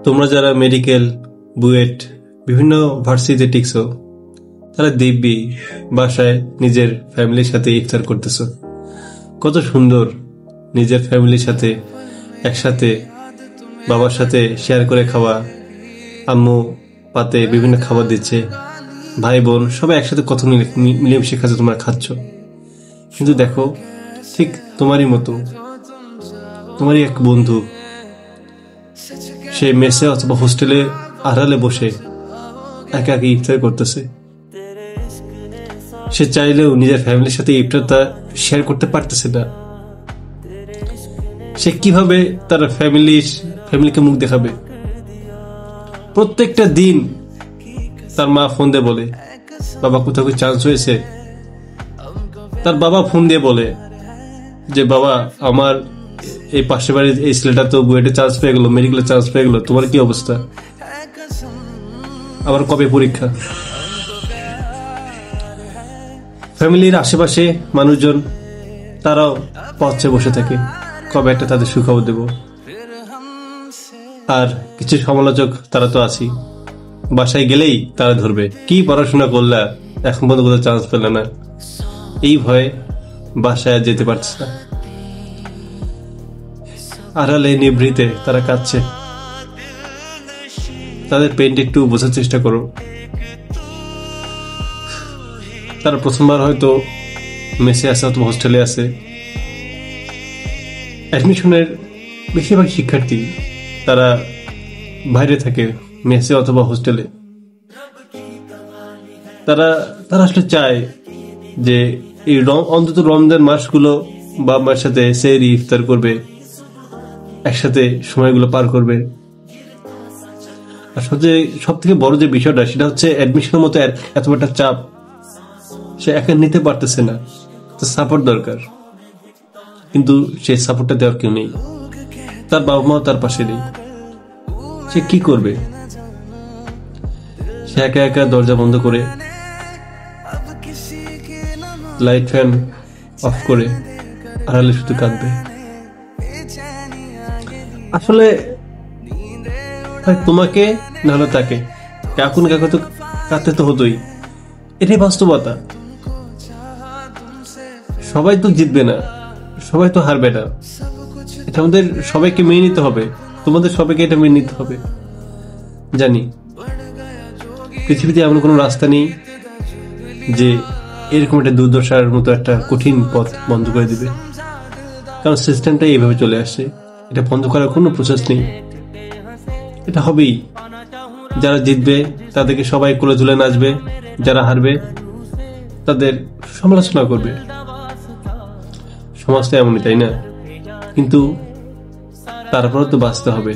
তোমরা যারা মেডিকেল, বুয়েট, বিভিন্ন ভার্সিটিতে টিকছো, তারা দিব্যি বাসায় নিজের ফ্যামিলির সাথে ইফতার করতেছো। কত সুন্দর নিজের ফ্যামিলির সাথে একসাথে বাবার সাথে শেয়ার করে খাওয়া। আম্মু পাতে বিভিন্ন খাবার দিচ্ছে, ভাই বোন সবাই একসাথে কত মিলেমিশে খাচ্ছে, তোমরা খাচ্ছ। কিন্তু দেখো, ঠিক তোমারই মতো তোমারই এক বন্ধু সে মেসে অথবা হোস্টেলে আড়ালে বসে একা একা ইফতার করতেছে। সে চাইলেও নিজের ফ্যামিলির সাথে ইফতারটা শেয়ার করতে পারতেছে না। সে কিভাবে তার ফ্যামিলিকে মুখ দেখাবে? প্রত্যেকটা দিন তার মা ফোন দিয়ে বলে, বাবা কোথাও কি চান্স হয়েছে? তার বাবা ফোন দিয়ে বলে যে, বাবা আমার এই পাশের বাড়ির এই ছেলেটা তো বুয়েটে চান্স পেয়ে গেল, মেডিকেলে চান্স পেয়ে গেল, তোমার কি অবস্থা? আবার কবে পরীক্ষা? ফ্যামিলির আশেপাশে মানুষজন তারাও পথে বসে থাকে, কবে একটা তাদের সুখবর দেব। আর কিছু সমালোচক তারা তো আছি, বাসায় গেলেই তারা ধরবে, কি পড়াশোনা করলা, এখন পর্যন্ত কোথাও চান্স পেলে না। এই ভয়ে বাসায় যেতে পারছে না। আড়ালে নিভৃতে তারা কাঁদছে। তাদের পেনটা একটু বোঝার চেষ্টা করো। তারা প্রথমবার হয়তো মেসে আছে অথবা হোস্টেলে আছে। অ্যাডমিশনের বেশিরভাগ শিক্ষার্থী তারা বাইরে থাকে, মেসে অথবা হোস্টেলে। তারা আসলে চায় যে এই অন্তত রমজান মাসগুলো বাবা মার সাথে সেহরি ইফতার করবে, একসাথে সময়গুলো পার করবে। আর সব থেকে বড় যে বিষয়টা, সেটা হচ্ছে অ্যাডমিশনের মতো এত একটা চাপ সে একা নিতে পারতেছে না, তার সাপোর্ট দরকার। কিন্তু সেই সাপোর্টটা দেওয়ার কেউ নেই, তার বাবা মাও তার পাশে নেই। সে কি করবে? সে একা একা দরজা বন্ধ করে, লাইট ফ্যান অফ করে আড়ালে শুধু কাঁদবে। আসলে তোমাকে না হলে তাকে, কাকুন কাকু তো কাঁদতে তো হতোই, এটাই বাস্তবতা। সবাই তো জিতবে না, সবাই তো হারবে না। এটা আমাদের সবাইকে মেনে নিতে হবে, তোমাদের সবাইকে এটা মেনে নিতে হবে। জানি পৃথিবীতে এমন কোনো রাস্তা নেই যে এরকম একটা দুর্দশার মতো একটা কঠিন পথ বন্ধ করে দিবে, কারণ সিস্টেমটাই এইভাবে চলে আসছে। এটা বন্ধ করার কোনো প্রসেস নেই, এটা হবেই। যারা জিতবে তাদেরকে সবাই কোলে তুলে নাচবে, যারা হারবে তাদের সমালোচনা করবে। সমাজটা এমনই, তাই না? কিন্তু তারপরে তো বাঁচতে হবে,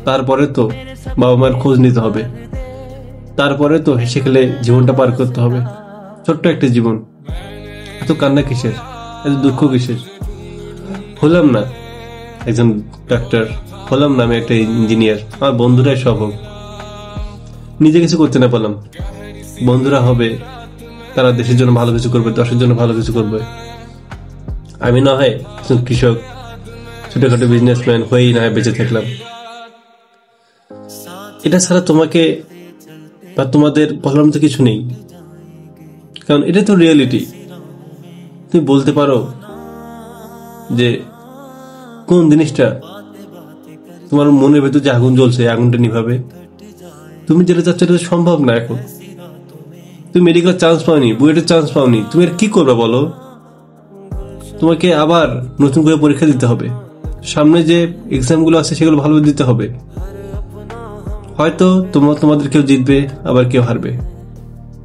তারপরে তো বাবা মায়ের খোঁজ নিতে হবে, তারপরে তো হেসে খেলে জীবনটা পার করতে হবে। ছোট্ট একটা জীবন, এত কান্না কিসের, এত দুঃখ কিসের? হলাম না একজন ডাক্তার, হলাম না আমি একটা ইঞ্জিনিয়ার, আমার বন্ধুরাই সব হোক। নিজে কিছু করতে না পারলাম, বন্ধুরা হবে, তারা দেশের জন্য ভালো কিছু করবে, দশের জন্য ভালো কিছু করবে। আমি না হয় একজন কৃষক, ছোটখাটো বিজনেসম্যান হয়েই না হয় বেঁচে থাকলাম। এটা ছাড়া তোমাকে বা তোমাদের বললাম তো কিছু নেই, কারণ এটা তো রিয়েলিটি। তুমি বলতে পারো যে কোন জিনিসটা তোমার মনের ভেতর যে আগুন জ্বলছে, আগুনটা নিভাবে? তুমি যেটা চাচ্ছ এটা সম্ভব না। এখন তুমি মেডিকেল চান্স পাওনি, বুয়েটের চান্স পাওনি, তুমি আর কি করবে বলো? তোমাকে আবার নতুন করে পরীক্ষা দিতে হবে, সামনে যে এক্সাম গুলো আছে সেগুলো ভালোভাবে দিতে হবে। হয়তো তোমাদের কেউ জিতবে, আবার কেউ হারবে,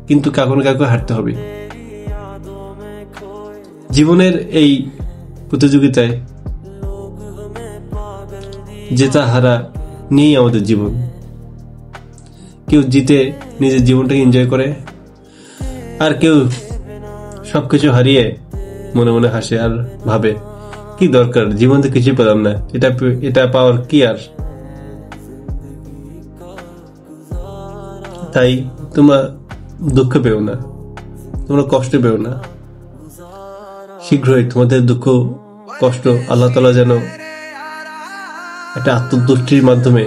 কিন্তু কাউকে না কাউকে হারতে হবে। জীবনের এই প্রতিযোগিতায় জেতা হারা নিয়েই আমাদের জীবন। কেউ জিতে নিজের জীবনটাকে এনজয় করে, আর কেউ সবকিছু হারিয়ে মনে মনে হাসে আর ভাবে, কি দরকার, জীবন তো কিছুই পেলাম না, এটা পাওয়ার কি আর। তাই তোমরা দুঃখ পেও না, তোমরা কষ্ট পেও না। শীঘ্রই তোমাদের দুঃখ কষ্ট আল্লাহ তাআলা যেন একটা আত্মতুষ্টির মাধ্যমে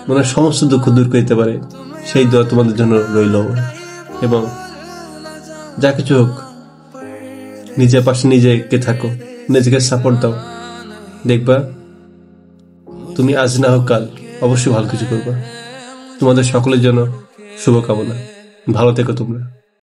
মনের সমস্ত দুঃখ দূর করতে পারে, সেই দোয়া তোমাদের জন্য রইল। এবং যা কিছু হোক, নিজের পাশে নিজেকে থাকো, নিজেকে সাপোর্ট দাও, দেখবা তুমি আজ না হোক কাল অবশ্যই ভালো কিছু করবা। তোমাদের সকলের জন্য শুভকামনা। ভালো থেকো তোমরা।